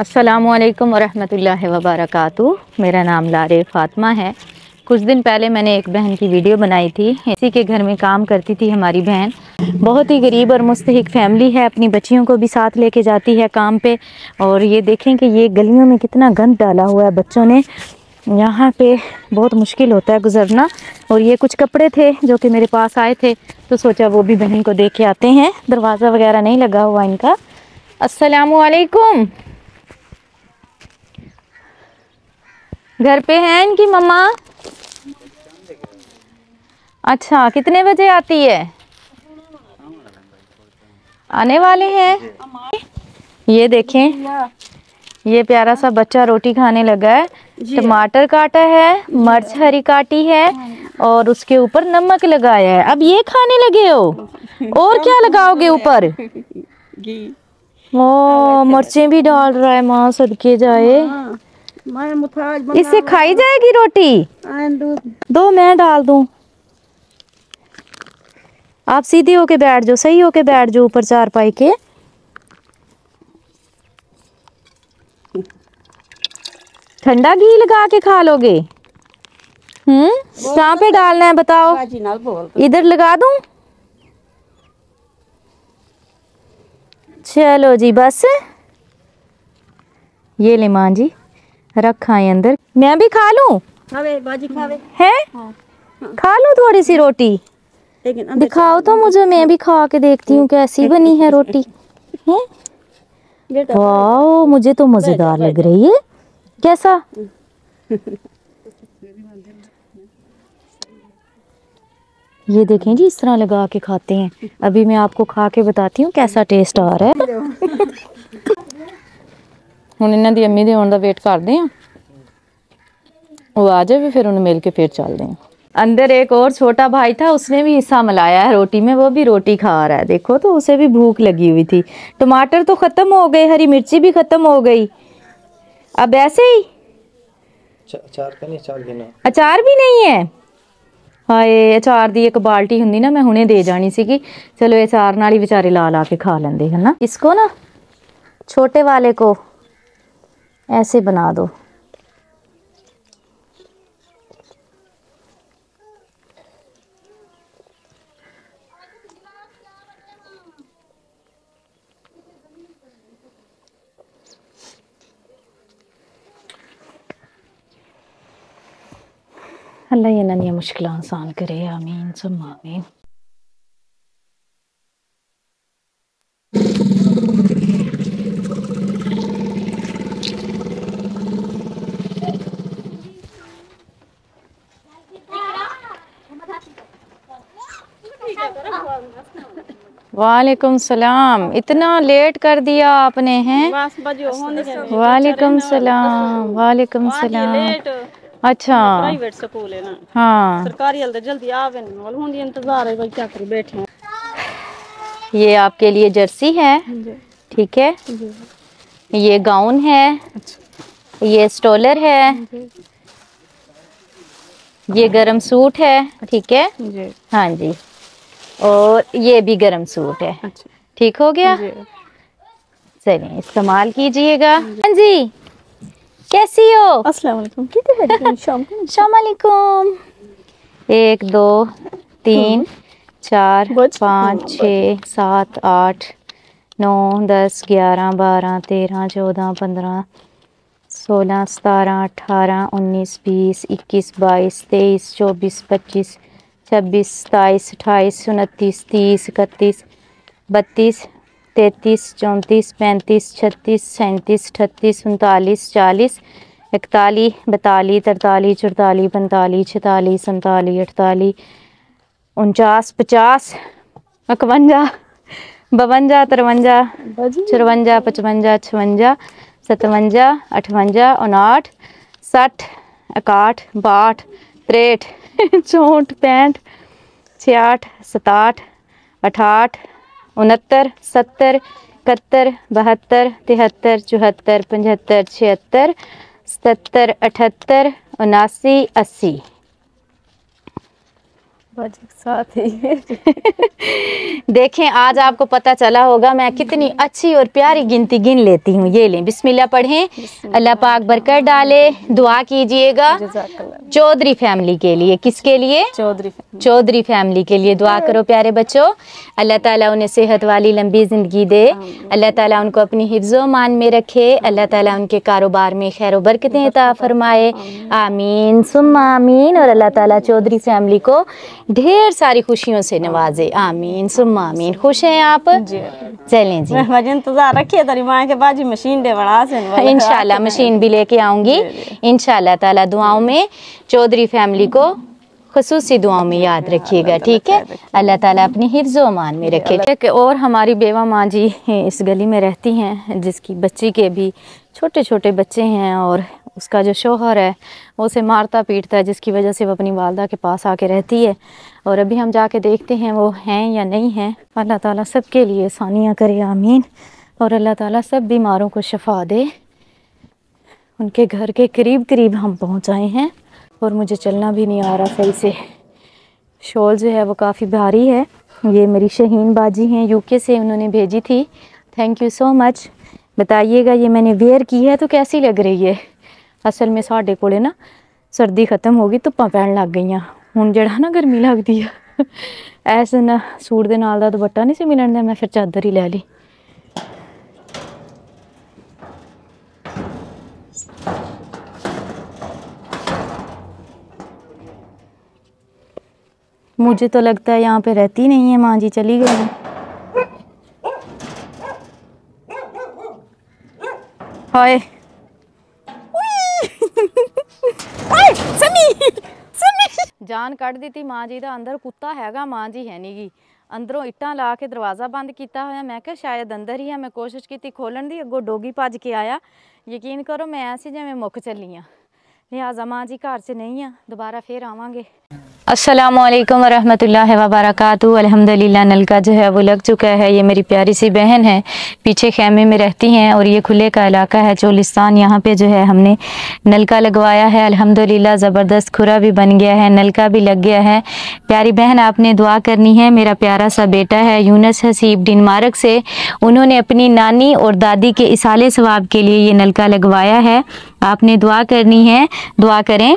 अस्सलामुअलैकुम वरहमतुल्लाहि वबरकातुहू। मेरा नाम लारे फ़ातिमा है। कुछ दिन पहले मैंने एक बहन की वीडियो बनाई थी। इसी के घर में काम करती थी हमारी बहन। बहुत ही गरीब और मुस्तहिक फैमिली है। अपनी बच्चियों को भी साथ लेके जाती है काम पे। और ये देखें कि ये गलियों में कितना गंद डाला हुआ है बच्चों ने। यहाँ पे बहुत मुश्किल होता है गुजरना। और ये कुछ कपड़े थे जो कि मेरे पास आए थे, तो सोचा वो भी बहन को दे के आते हैं। दरवाज़ा वगैरह नहीं लगा हुआ इनका। अस्सलामुअलैकुम। घर पे हैं इनकी मम्मा? अच्छा, कितने बजे आती है? आने वाले हैं। ये देखें, ये प्यारा सा बच्चा रोटी खाने लगा है। टमाटर काटा है, मिर्च हरी काटी है और उसके ऊपर नमक लगाया है। अब ये खाने लगे हो? और क्या लगाओगे ऊपर? ओ, मिर्चें भी डाल रहा है। माँ सदके जाए, इससे खाई जाएगी रोटी? दो, मैं डाल दूं। आप सीधी होके बैठ जाओ, सही होके बैठ जाओ ऊपर चारपाई के। ठंडा घी लगा के खा लोगे? कहाँ पे डालना है बताओ? इधर लगा दूं? चलो जी, बस ये ले माँ जी, रखा है अंदर। मैं भी खा लूं? है? खा लूं थोड़ी सी रोटी? दिखाओ तो मुझे, मैं भी खा के देखती हूँ कैसी बनी है रोटी। है? वाह, मुझे तो मजेदार लग रही है। कैसा? ये देखें जी, इस तरह लगा के खाते हैं। अभी मैं आपको खा के बताती हूँ कैसा टेस्ट आ रहा है। ਹੁਣ ਇਹਨਾਂ ਦੀ ਅੰਮੀ ਦੇ ਆਉਣ ਦਾ ਵੇਟ ਕਰਦੇ ਆ। वो आ जाए फिर उन्हें मिल के फिर चलते हैं। अंदर एक और छोटा भाई था, उसने भी हिस्सा मिलाया है रोटी में। वो भी रोटी खा रहा है, देखो तो उसे भी भूख लगी हुई थी। टमाटर तो खत्म हो गए, हरी मिर्ची भी खत्म हो गई। अब ऐसे ही अचार का नहीं, अचार भी नहीं है। हाय, अचार दी एक बाल्टी हुंदी ना, मैं हुणे दे जानी सी। चलो अचार नाल ही बेचारे ला ला के खा लेंदे है ना। इसको ना, छोटे वाले को ऐसे बना दो। अल्लाह इन्हां दी मुश्किलां आसान करे, आमीन सुम्मा आमीन। वालेकुम सलाम। इतना लेट कर दिया आपने हैं? वालेकुम सलाम। वालेकुम सलाम। अच्छा, प्राइवेट स्कूल है ना। हाँ, सरकारी वाले जल्दी आवे नहीं, हुन इंतजार है भाई, क्या कर बैठे। ये आपके लिए जर्सी है, ठीक है। ये गाउन है, ये स्टोलर है, ये गरम सूट है, ठीक है। हाँ जी, और ये भी गरम सूट है। ठीक हो गया? चलिए, इस्तेमाल कीजिएगा। हाँ जी, कैसी हो? अस्सलाम वालेकुम। शाम वालेकुम। 1 2 3 4 5 6 7 8 9 10 11 12 13 14 15 16 17 18 19 20 21 22 23 24 25 26 27 28 29 30 31 32 33 34 35 36 37 38 39 40 41 42 43 44 45 46 47 48 49 50 51 52 53 54 55 56 57 58 59 60 61 62 63 64 65 66 67 68 69 70 71 72 73 74 75 76 77 78 79 80। साथ ही देखें आज आपको पता चला होगा मैं कितनी अच्छी और प्यारी गिनती गिन लेती हूँ। ये लें बिस्मिल्लाह पढ़ें। अल्लाह पाक बरकत डाले। दुआ कीजिएगा चौधरी फैमिली के लिए। किसके लिए? चौधरी फैमिली के लिए दुआ करो प्यारे बच्चों। अल्लाह ताला उन्हें सेहत वाली लंबी ज़िंदगी दे। अल्लाह ताला उनको अपनी हिफ्ज़ो मान में रखे। अल्लाह ताला उनके कारोबार में खैर बरकतें अता फरमाए। आमीन सुम्मा आमीन। और अल्लाह ताला चौधरी फैमिली को ढेर सारी खुशियों से नवाजे। आमीन सुम्मा आमीन। खुश हैं आप? चलें जी इंतजार रखिए तेरी माँ के बाजी मशीन दे बड़ा से इंशाल्लाह मशीन भी लेके आऊंगी इंशाल्लाह ताला। दुआओं में चौधरी फैमिली को खुसूसी दुआओं में याद रखिएगा, ठीक है। अल्लाह ताला अपनी हिफ्ज़ व अमान में रखे। और हमारी बेवा माँ जी इस गली में रहती हैं, जिसकी बच्ची के भी छोटे छोटे बच्चे हैं और उसका जो शौहर है वो उसे मारता पीटता है, जिसकी वजह से वो अपनी वालदा के पास आके रहती है। और अभी हम जाके देखते हैं वो हैं या नहीं हैं। अल्लाह ताला सब के लिए आसानियाँ करे, आमीन। और अल्लाह ताला सब बीमारों को शफा दे। उनके घर के करीब करीब हम पहुँचाए हैं और मुझे चलना भी नहीं आ रहा सही से। शॉल जो है वो काफ़ी भारी है। ये मेरी शहीन बाजी हैं, यूके से उन्होंने भेजी थी। Thank you so much. बताइएगा ये मैंने वेयर की है तो कैसी लग रही है। असल में साढ़े कोले ना सर्दी खत्म होगी, धुप्पां पैन लग गई हुण जड़ा ना गर्मी लगती है। ऐसे ना सूट दे नाल दा दुपट्टा नहीं सी मिलन दिया, मैं फिर चादर ही लै ली। मुझे तो लगता है यहाँ पे रहती नहीं है माँ जी, चली गई है। हाय जान कट दी माँ जी का। अंदर कुत्ता हैगा, माँ जी है नहीं गी। अंदरों इट्टां ला के दरवाज़ा बंद किया होया। मैं क्या शायद अंदर ही है। मैं कोशिश की खोलन दी, अगों डोगी भज के आया। यकीन करो मैं ऐसी जिवें मुक चली हाँ। लिहाजा माँ जी घर से नहीं है, दोबारा फिर आवांगे। अस्सलामुअलैकुम वरहमतुल्लाहि वबरकातुहू। अल्हम्दुलिल्लाह नलका जो है वो लग चुका है। ये मेरी प्यारी सी बहन है, पीछे खेमे में रहती हैं और ये खुले का इलाका है चोलिस्तान। यहाँ पे जो है हमने नलका लगवाया है। अल्हम्दुलिल्लाह ज़बरदस्त खुरा भी बन गया है, नलका भी लग गया है। प्यारी बहन आपने दुआ करनी है। मेरा प्यारा सा बेटा है यूनस हसीब डेनमार्क से, उन्होंने अपनी नानी और दादी के इसाले सवाब के लिए ये नलका लगवाया है। आपने दुआ करनी है, दुआ करें।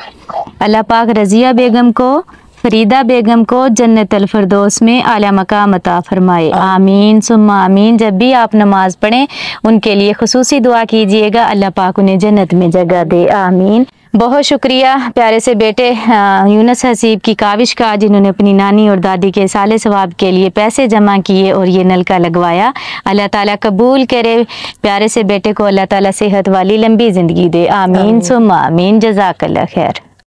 अल्लाह पाक रज़िया बेगम को, फरीदा बेगम को जन्नतुल फिरदौस में आला मकाम अता फरमाए। आमीन सुम्मा आमीन। जब भी आप नमाज पढ़ें उनके लिए खुसूसी दुआ कीजिएगा, अल्लाह पाक उन्हें जन्नत में जगह दे। आमीन। बहुत शुक्रिया प्यारे से बेटे यूनस हसीब की काविश का, जिन्होंने अपनी नानी और दादी के साले सवाब के लिए पैसे जमा किए और ये नलका लगवाया। अल्लाह ताला कबूल करे। प्यारे से बेटे को अल्लाह ताला सेहत वाली लंबी ज़िंदगी दे। आमीन सुम्मा आमीन। जज़ाकल्लाह खैर।